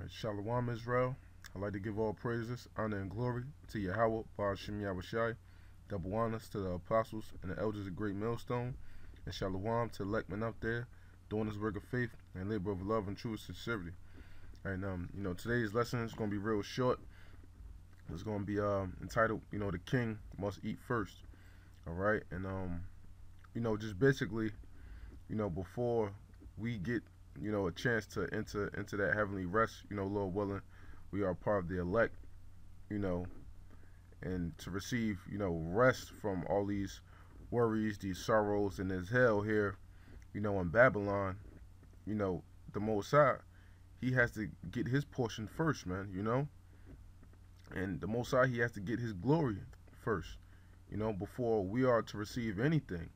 Shalawam Israel. I'd like to give all praises, honor, and glory to YAHAWASHI, double honors to the apostles and the elders of Great Millstone, and Shalawam to the elect men out there doing this work of faith and labor of love and true sincerity. And today's lesson is going to be real short. It's going to be entitled, the king must eat first. All right, and just basically, before we get a chance to enter into that heavenly rest, Lord willing, we are part of the elect, and to receive, rest from all these worries, these sorrows, and this hell here, in Babylon, the Most High, he has to get his portion first, man, and the Most High, he has to get his glory first, before we are to receive anything,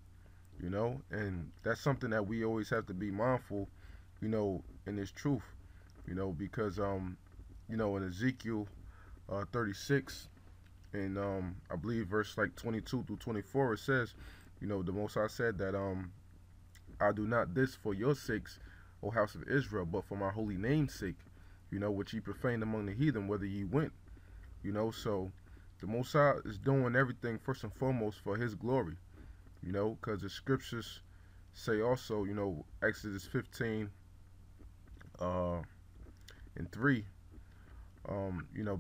and that's something that we always have to be mindful, in this truth, because, in Ezekiel 36, and I believe verse like 22 through 24, it says, the Most High said that, I do not this for your sakes, O house of Israel, but for my holy name's sake, which ye profaned among the heathen, whither ye went, so the Most High is doing everything first and foremost for his glory, because the scriptures say also, Exodus 15 and 3,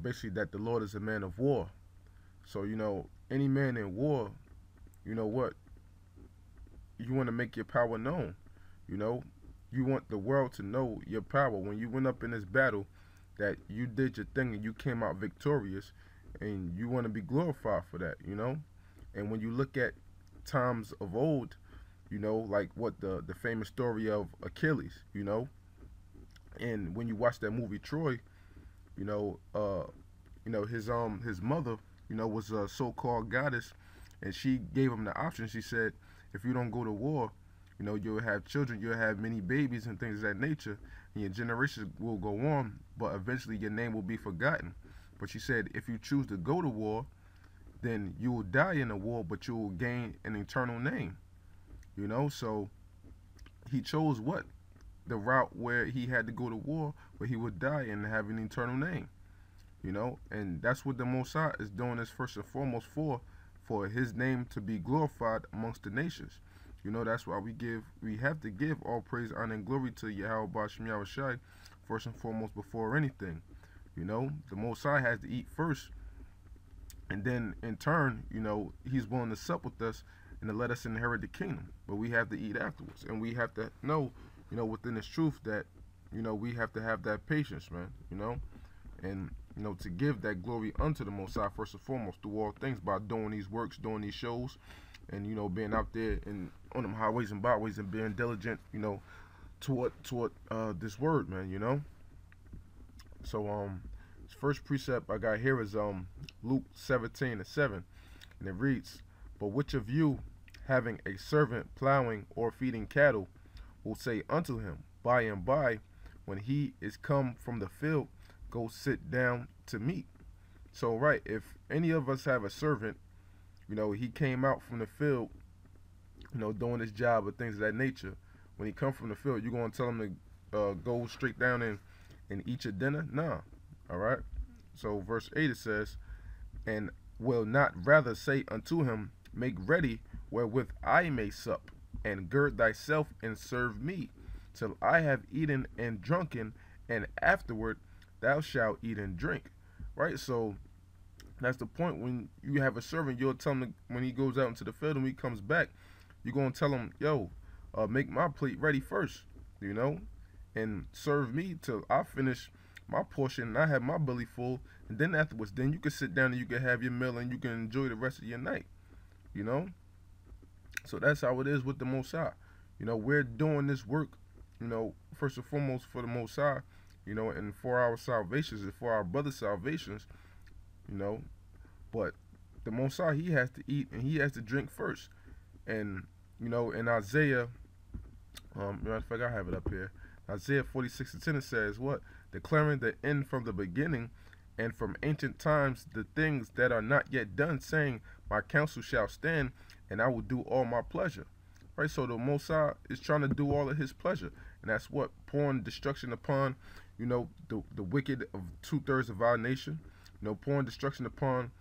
basically that the Lord is a man of war. So, any man in war, what? You want to make your power known, you want the world to know your power. When you went up in this battle, that you did your thing and you came out victorious, and you want to be glorified for that, And when you look at times of old, like what the famous story of Achilles, and when you watch that movie Troy, his mother, was a so-called goddess, and she gave him the option. She said, if you don't go to war, you'll have children, you'll have many babies and things of that nature, and your generations will go on, but eventually your name will be forgotten. But she said, if you choose to go to war, then you will die in the war, but you will gain an eternal name. So he chose what? The route where he had to go to war, where he would die and have an eternal name. And that's what the Most High is doing this first and foremost for his name to be glorified amongst the nations. That's why we have to give all praise, honor, and glory to YAHAWASHI first and foremost before anything. The Most High has to eat first, and then in turn, he's willing to sup with us and to let us inherit the kingdom. But we have to eat afterwards, and we have to know, within this truth that, we have to have that patience, man, and, to give that glory unto the Most High first and foremost through all things by doing these works, doing these shows, and, being out there and on them highways and byways and being diligent, toward this word, man, So, this first precept I got here is Luke 17:7, and it reads, but which of you, having a servant plowing or feeding cattle, will say unto him, by and by, when he is come from the field, go sit down to meat? So, right, if any of us have a servant, he came out from the field, doing his job or things of that nature. When he come from the field, you going to tell him to go straight down and eat your dinner? Nah. All right. So verse 8, it says, and will not rather say unto him, make ready wherewith I may sup, and gird thyself and serve me, till I have eaten and drunken, and afterward thou shalt eat and drink. Right? So that's the point. When you have a servant, you'll tell him when he goes out into the field and when he comes back, you're going to tell him, yo, make my plate ready first, and serve me till I finish my portion and I have my belly full, and then afterwards, then you can sit down and you can have your meal and you can enjoy the rest of your night, So that's how it is with the Most High. We're doing this work, first and foremost for the Most High, and for our salvations and for our brother's salvations, but the Most High, he has to eat and he has to drink first. And, in Isaiah, matter of fact, I have it up here. Isaiah 46:10, it says, what? Declaring the end from the beginning, and from ancient times the things that are not yet done, saying, my counsel shall stand, and I will do all my pleasure. Right? So the Most High is trying to do all of his pleasure. And that's what? Pouring destruction upon, the wicked of 2/3 of our nation, pouring destruction upon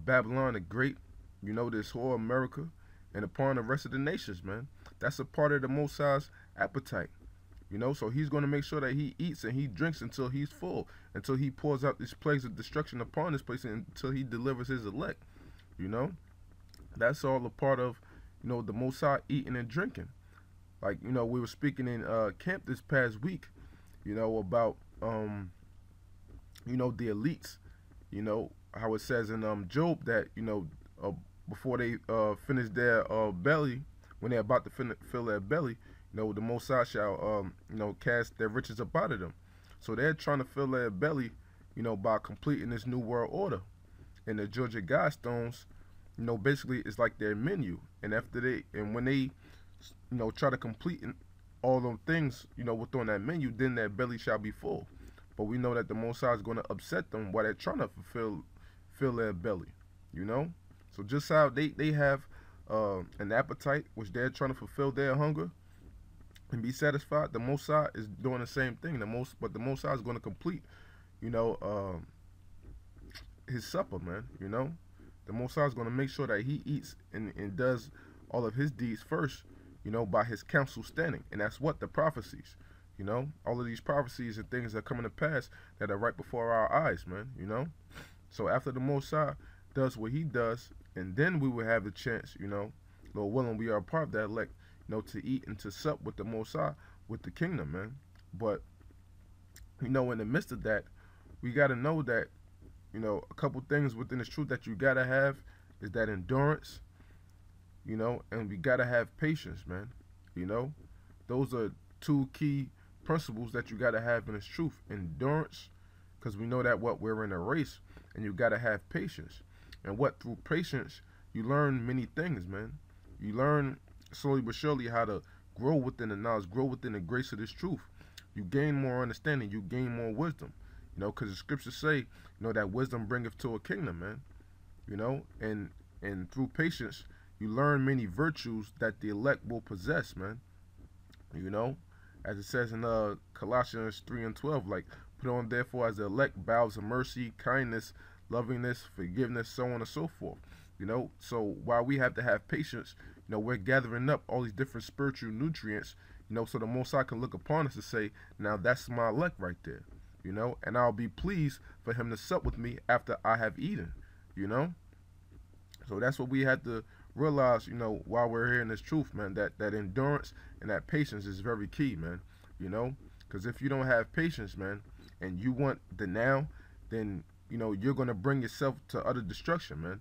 Babylon the Great, this whole America, and upon the rest of the nations, man. That's a part of the Most High's appetite. So he's going to make sure that he eats and he drinks until he's full, until he pours out these plagues of destruction upon this place, and until he delivers his elect. That's all a part of, the Most High eating and drinking. Like, we were speaking in camp this past week, about, the elites, how it says in Job that, before they finish their belly, when they're about to fill their belly, the Most High shall, cast their riches up out of them. So they're trying to fill their belly, by completing this new world order. And the Georgia Guidestones, basically it's like their menu. And when they, try to complete all those things, within that menu, then their belly shall be full. But we know that the Most High is going to upset them while they're trying to fill their belly, So just how they have an appetite, which they're trying to fulfill their hunger and be satisfied, the Most High is doing the same thing. But the Most High is going to complete, his supper, man. The Most High is going to make sure that he eats and does all of his deeds first, by his counsel standing. And that's what the prophecies, all of these prophecies and things that are coming to pass that are right before our eyes, man, So after the Most High does what he does, and then we will have the chance, Lord willing, we are a part of that elect, to eat and to sup with the Most High, with the kingdom, man. But, in the midst of that, we got to know that, a couple things within this truth that you got to have is that endurance, and we got to have patience, man. Those are two key principles that you got to have in this truth. Endurance, because we know that we're in a race, and you got to have patience. And through patience, you learn many things, man. You learn slowly but surely how to grow within the knowledge, grow within the grace of this truth. You gain more understanding, you gain more wisdom, because the scriptures say, that wisdom bringeth to a kingdom, man. And through patience, you learn many virtues that the elect will possess, man. As it says in Colossians 3:12, like, put on therefore as the elect bowels of mercy, kindness, lovingness, forgiveness, so on and so forth. So while we have to have patience, we're gathering up all these different spiritual nutrients, so the Most High can look upon us and say, now that's my elect right there, and I'll be pleased for him to sup with me after I have eaten, So that's what we had to realize, while we're hearing this truth, man, that endurance and that patience is very key, man, because if you don't have patience, man, and you want the now, then, you're going to bring yourself to utter destruction, man,